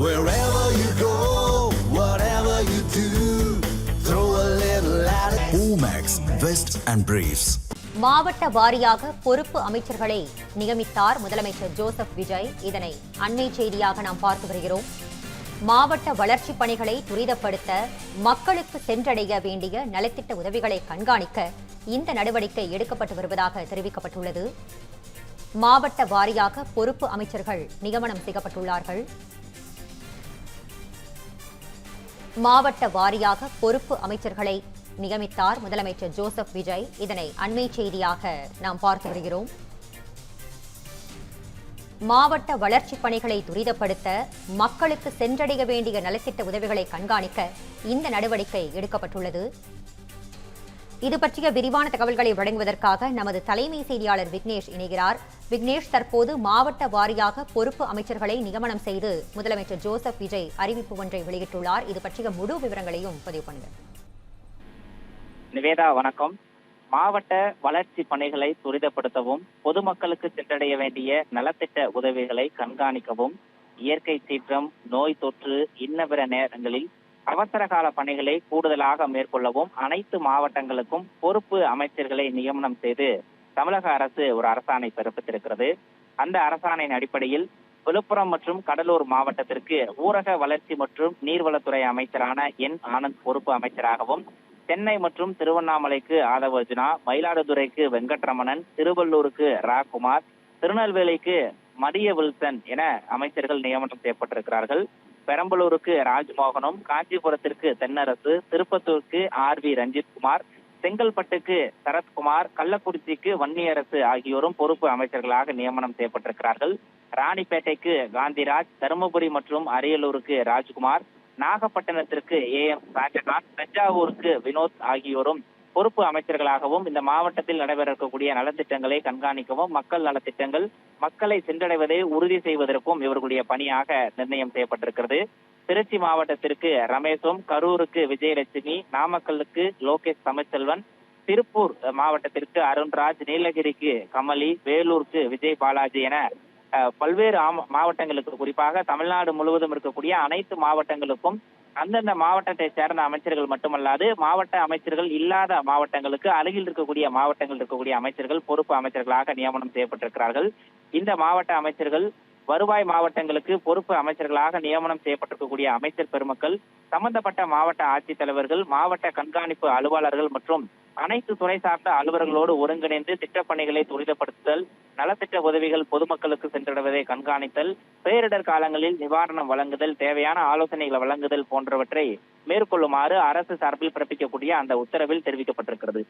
Wherever you go, whatever you do, throw a little at it. Omax, Vest and Briefs. மாவட்ட வாரியாக பொறுப்பு அமைச்சர்களை நியமித்தார் முதலமைச்சர் ஜோசப் விஜய். இதனை அண்மை செய்தியாக நாம் பார்த்து வருகிறோம். மாவட்ட வளர்ச்சிப் பணிகளை துரிதப்படுத்த, மக்களுக்கு சென்றடைய வேண்டிய நலத்திட்ட உதவிகளை கண்காணிக்க இந்த நடவடிக்கை எடுக்கப்பட்டு வருவதாக தெரிவிக்கப்பட்டுள்ளது. மாவட்ட வாரியாக பொறுப்பு அமைச்சர்கள் நியமனம் செய்யப்பட்டுள்ளார்கள். மாவட்ட வாரியாக பொறுப்பு அமைச்சர்களை நியமித்தார் முதலமைச்சர் ஜோசப் விஜய். இதனை அண்மை செய்தியாக நாம் பார்த்து வருகிறோம். மாவட்ட வளர்ச்சிப் பணிகளை துரிதப்படுத்த, மக்களுக்கு சென்றடைய வேண்டிய நலத்திட்ட உதவிகளை கண்காணிக்க இந்த நடவடிக்கை எடுக்கப்பட்டுள்ளது. இது பற்றிய விரிவான தகவல்களை வழங்குவதற்காக நமது தலைமை செய்தியாளர் விக்னேஷ் இணைகிறார். விக்னேஷ், தற்போது மாவட்ட வாரியாக பொறுப்பு அமைச்சர்களை நியமனம் செய்து முதலமைச்சர் ஜோசப் விஜய் அறிவிப்பு ஒன்றை வெளியிட்டுள்ளார். இது பற்றிய முழு விவரங்களையும் பதிவு பண்ணுங்க. நிவேதா, வணக்கம். மாவட்ட வளர்ச்சி பணிகளை துரிதப்படுத்தவும், பொதுமக்களுக்கு சென்றடைய வேண்டிய நலத்திட்ட உதவிகளை கண்காணிக்கவும், இயற்கை சீற்றம், நோய் தொற்று, இன்னபிற நேரங்களில் அவசர கால பணிகளை கூடுதலாக மேற்கொள்ளவும் அனைத்து மாவட்டங்களுக்கும் பொறுப்பு அமைச்சர்களை நியமனம் செய்து தமிழக அரசு ஒரு அரசாணை பிறப்பித்திருக்கிறது. அந்த அரசாணையின் அடிப்படையில் விழுப்புரம் மற்றும் கடலூர் மாவட்டத்திற்கு ஊரக வளர்ச்சி மற்றும் நீர்வளத்துறை அமைச்சரான என் ஆனந்த் பொறுப்பு அமைச்சராகவும், சென்னை மற்றும் திருவண்ணாமலைக்கு ஆதவ அர்ஜுனா, மயிலாடுதுறைக்கு வெங்கட்ரமணன், திருவள்ளூருக்கு ராகுமார், திருநெல்வேலிக்கு மரிய வில்சன் என அமைச்சர்கள் நியமனம் செய்யப்பட்டிருக்கிறார்கள். பெரம்பலூருக்கு ராஜ்மோகனும், காஞ்சிபுரத்திற்கு தென்னரசு, திருப்பத்தூருக்கு RV ரஞ்சித்குமார், செங்கல்பட்டுக்கு சரத்குமார், கள்ளக்குறிச்சிக்கு வன்னியரசு ஆகியோரும் பொறுப்பு அமைச்சர்களாக நியமனம் செய்யப்பட்டிருக்கிறார்கள். ராணிப்பேட்டைக்கு காந்திராஜ், தருமபுரி மற்றும் அரியலூருக்கு ராஜ்குமார், நாகப்பட்டினத்திற்கு AM ஷாஜகான், தஞ்சாவூருக்கு வினோத் ஆகியோரும் பொறுப்பு அமைச்சர்களாகவும் இந்த மாவட்டத்தில் நடைபெற இருக்கக்கூடிய நலத்திட்டங்களை கண்காணிக்கவும், மக்கள் நலத்திட்டங்கள் மக்களை சென்றடைவதை உறுதி செய்வதற்கும் இவர்களுடைய பணியாக நிர்ணயம் செய்யப்பட்டிருக்கிறது. திருச்சி மாவட்டத்திற்கு ரமேஷும், கரூருக்கு விஜயலட்சுமி, நாமக்கல்லுக்கு லோகேஷ் தமிழ்செல்வன், திருப்பூர் மாவட்டத்திற்கு அருண்ராஜ், நீலகிரிக்கு கமலி, வேலூருக்கு விஜய் பாலாஜி என பல்வேறு மாவட்டங்களுக்கு, குறிப்பாக தமிழ்நாடு முழுவதும் இருக்கக்கூடிய அனைத்து மாவட்டங்களுக்கும் அந்தந்த மாவட்டத்தை சேர்ந்த அமைச்சர்கள் மட்டுமல்லாது மாவட்ட அமைச்சர்கள் இல்லாத மாவட்டங்களுக்கு அருகில் இருக்கக்கூடிய மாவட்டங்கள் இருக்கக்கூடிய அமைச்சர்கள் பொறுப்பு அமைச்சர்களாக நியமனம் செய்யப்பட்டிருக்கிறார்கள். இந்த மாவட்ட அமைச்சர்கள் வருவாய் மாவட்டங்களுக்கு பொறுப்பு அமைச்சர்களாக நியமனம் செய்யப்பட்டிருக்கக்கூடிய அமைச்சர் பெருமக்கள் சம்பந்தப்பட்ட மாவட்ட ஆட்சித்தலைவர்கள், மாவட்ட கண்காணிப்பு அலுவலர்கள் மற்றும் அனைத்து துறை சார்ந்த அலுவலர்களோடு ஒருங்கிணைந்து திட்டப்பணிகளை துரிதப்படுத்துதல், நலத்திட்ட உதவிகள் பொதுமக்களுக்கு சென்றடைவதை கண்காணித்தல், பேரிடர் காலங்களில் நிவாரணம் வழங்குதல், தேவையான ஆலோசனைகளை வழங்குதல் போன்றவற்றை மேற்கொள்ளுமாறு அரசு சார்பில் பிறப்பிக்கக்கூடிய அந்த உத்தரவில் தெரிவிக்கப்பட்டிருக்கிறது.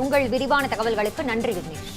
உங்கள் விரிவான தகவல்களுக்கு நன்றி விக்னேஷ்.